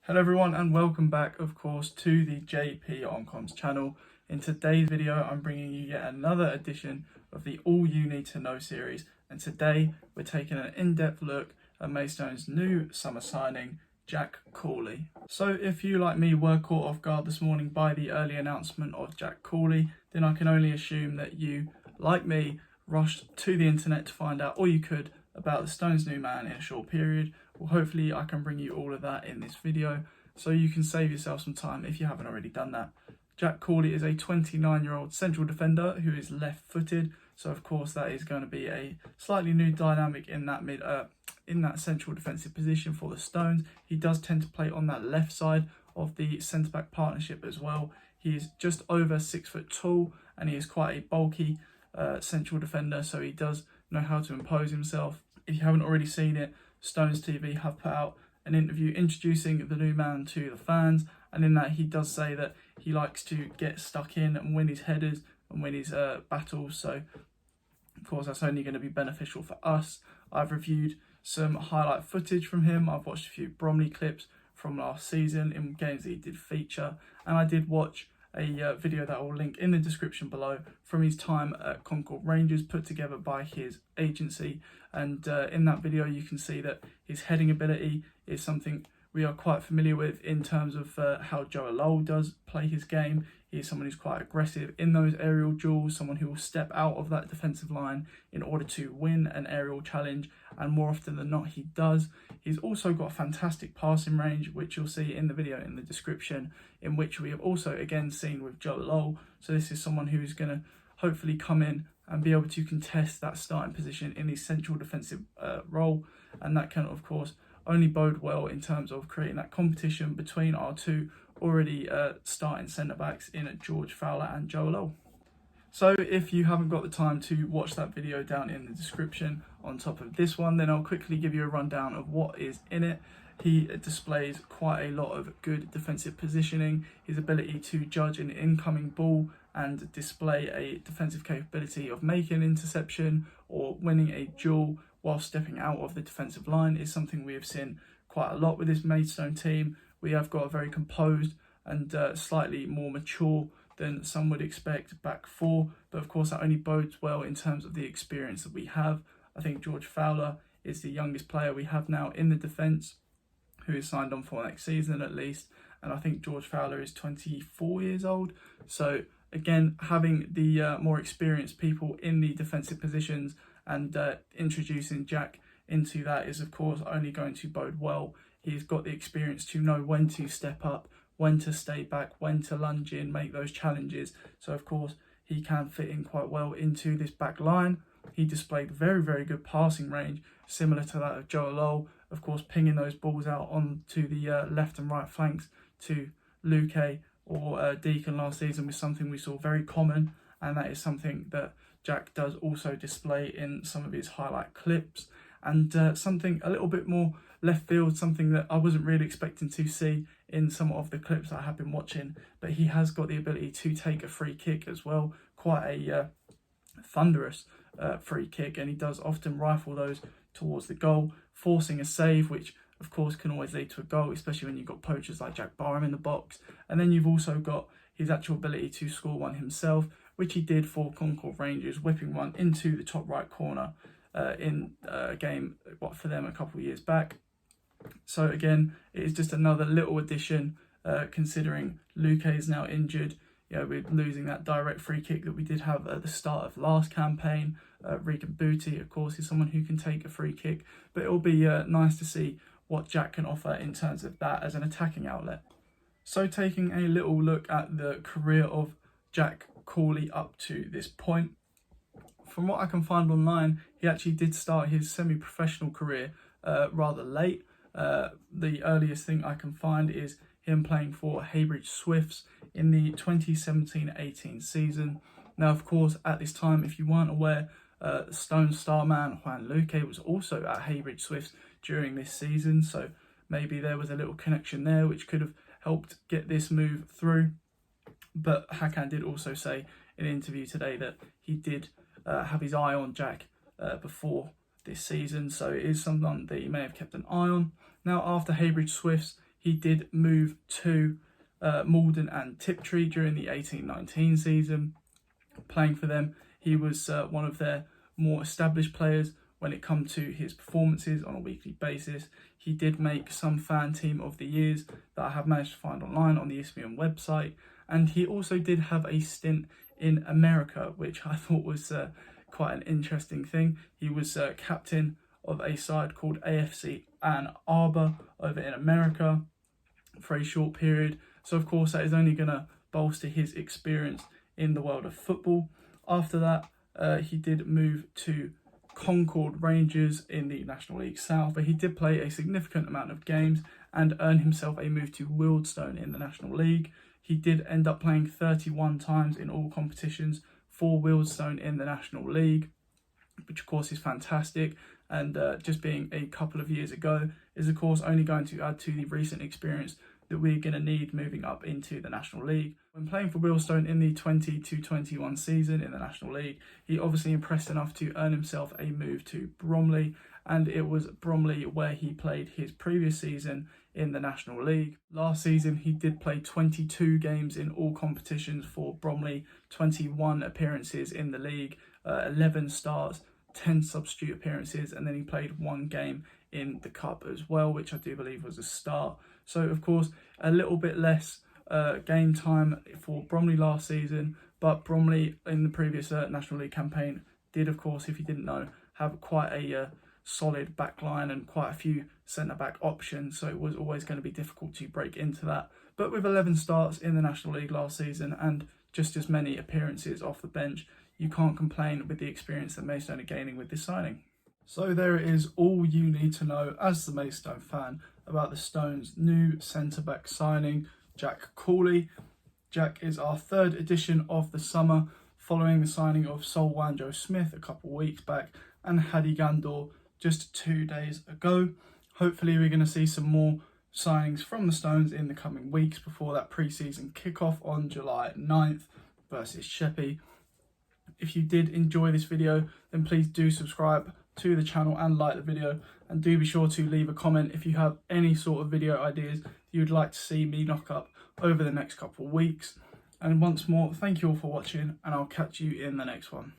Hello everyone and welcome back of course to the JP on Comms channel. In today's video I'm bringing you yet another edition of the All You Need to Know series, and today we're taking an in-depth look at Maidstone's new summer signing, Jack Cawley. So if you like me were caught off guard this morning by the early announcement of Jack Cawley, then I can only assume that you, like me, rushed to the internet to find out all you could about the Stones' new man in a short period. Well, hopefully I can bring you all of that in this video so you can save yourself some time if you haven't already done that. Jack Cawley is a 29-year-old central defender who is left-footed, so of course that is going to be a slightly new dynamic in that central defensive position for the Stones. He does tend to play on that left side of the centre-back partnership as well. He is just over 6 foot tall and he is quite a bulky central defender, so he does know how to impose himself. If you haven't already seen it, Stones TV have put out an interview introducing the new man to the fans, and in that he does say that he likes to get stuck in and win his headers and win his battles, so of course that's only going to be beneficial for us. I've reviewed some highlight footage from him, I've watched a few Bromley clips from last season in games that he did feature, and I did watch a video that I will link in the description below from his time at Concord Rangers, put together by his agency, and in that video you can see that his heading ability is something we are quite familiar with in terms of how Cawley does play his game. He is someone who's quite aggressive in those aerial duels, someone who will step out of that defensive line in order to win an aerial challenge, and more often than not he does. He's also got fantastic passing range, which you'll see in the video in the description, in which we have also again seen with Cawley. So this is someone who is going to hopefully come in and be able to contest that starting position in the central defensive role, and that can of course only bode well in terms of creating that competition between our two already starting centre-backs in George Fowler and Cawley. So if you haven't got the time to watch that video down in the description on top of this one, then I'll quickly give you a rundown of what is in it. He displays quite a lot of good defensive positioning, his ability to judge an incoming ball and display a defensive capability of making an interception or winning a duel while stepping out of the defensive line is something we have seen quite a lot with this Maidstone team. We have got a very composed and slightly more mature than some would expect back four, but of course that only bodes well in terms of the experience that we have. I think George Fowler is the youngest player we have now in the defence, who is signed on for next season at least, and I think George Fowler is 24 years old. So again, having the more experienced people in the defensive positions and introducing Jack into that is of course only going to bode well. He's got the experience to know when to step up, when to stay back, when to lunge in, make those challenges. So of course he can fit in quite well into this back line. He displayed very, very good passing range, similar to that of Cawley, of course pinging those balls out onto the left and right flanks to Luque or Deacon last season was something we saw very common, and that is something that Jack does also display in some of his highlight clips, and something a little bit more left field, something that I wasn't really expecting to see in some of the clips I have been watching, but he has got the ability to take a free kick as well, quite a thunderous free kick, and he does often rifle those towards the goal, forcing a save, which of course can always lead to a goal, especially when you've got poachers like Jack Barham in the box. And then you've also got his actual ability to score one himself, which he did for Concord Rangers, whipping one into the top right corner in a game for them a couple of years back. So again, it is just another little addition, considering Luque is now injured. We're losing that direct free kick that we did have at the start of last campaign. Regan Booty, of course, is someone who can take a free kick, but it will be nice to see what Jack can offer in terms of that as an attacking outlet. So taking a little look at the career of Jack Cawley up to this point, from what I can find online, he actually did start his semi-professional career rather late. The earliest thing I can find is him playing for Heybridge Swifts in the 2017-18 season. Now, of course, at this time, if you weren't aware, Stone star man Juan Luque was also at Heybridge Swifts during this season, so maybe there was a little connection there which could have helped get this move through. But Hakan did also say in an interview today that he did have his eye on Jack before this season, so it is someone that he may have kept an eye on. Now, after Heybridge Swifts, he did move to Malden and Tiptree during the 18-19 season. Playing for them, he was one of their more established players when it come to his performances on a weekly basis. He did make some fan team of the years that I have managed to find online on the Isthmian website, and he also did have a stint in America, which I thought was quite an interesting thing. He was captain of a side called AFC Ann Arbor over in America for a short period, so of course that is only going to bolster his experience in the world of football. After that, he did move to Concord Rangers in the National League South, but he did play a significant amount of games and earn himself a move to Maidstone in the National League. He did end up playing 31 times in all competitions for Maidstone in the National League, which of course is fantastic, and just being a couple of years ago is of course only going to add to the recent experience that we're going to need moving up into the National League. When playing for Maidstone in the 20-21 season in the National League, he obviously impressed enough to earn himself a move to Bromley, and it was Bromley where he played his previous season in the National League. Last season he did play 22 games in all competitions for Bromley, 21 appearances in the league, 11 starts, 10 substitute appearances, and then he played one game in the cup as well, which I do believe was a start. So of course a little bit less game time for Bromley last season, but Bromley in the previous National League campaign did, of course, if you didn't know, have quite a solid back line and quite a few centre-back options, so it was always going to be difficult to break into that. But with 11 starts in the National League last season and just as many appearances off the bench, you can't complain with the experience that Maidstone are gaining with this signing. So there it is, all you need to know as the Maidstone fan about the Stones' new centre-back signing, Jack Cawley. Jack is our third edition of the summer, following the signing of Sol Wanjo Smith a couple of weeks back and Hadi Gandor just 2 days ago. Hopefully we're going to see some more signings from the Stones in the coming weeks before that pre-season kickoff on July 9th versus Sheppey. If you did enjoy this video, then please do subscribe to the channel and like the video, and do be sure to leave a comment if you have any sort of video ideas you'd like to see me knock up over the next couple of weeks. And once more, thank you all for watching, and I'll catch you in the next one.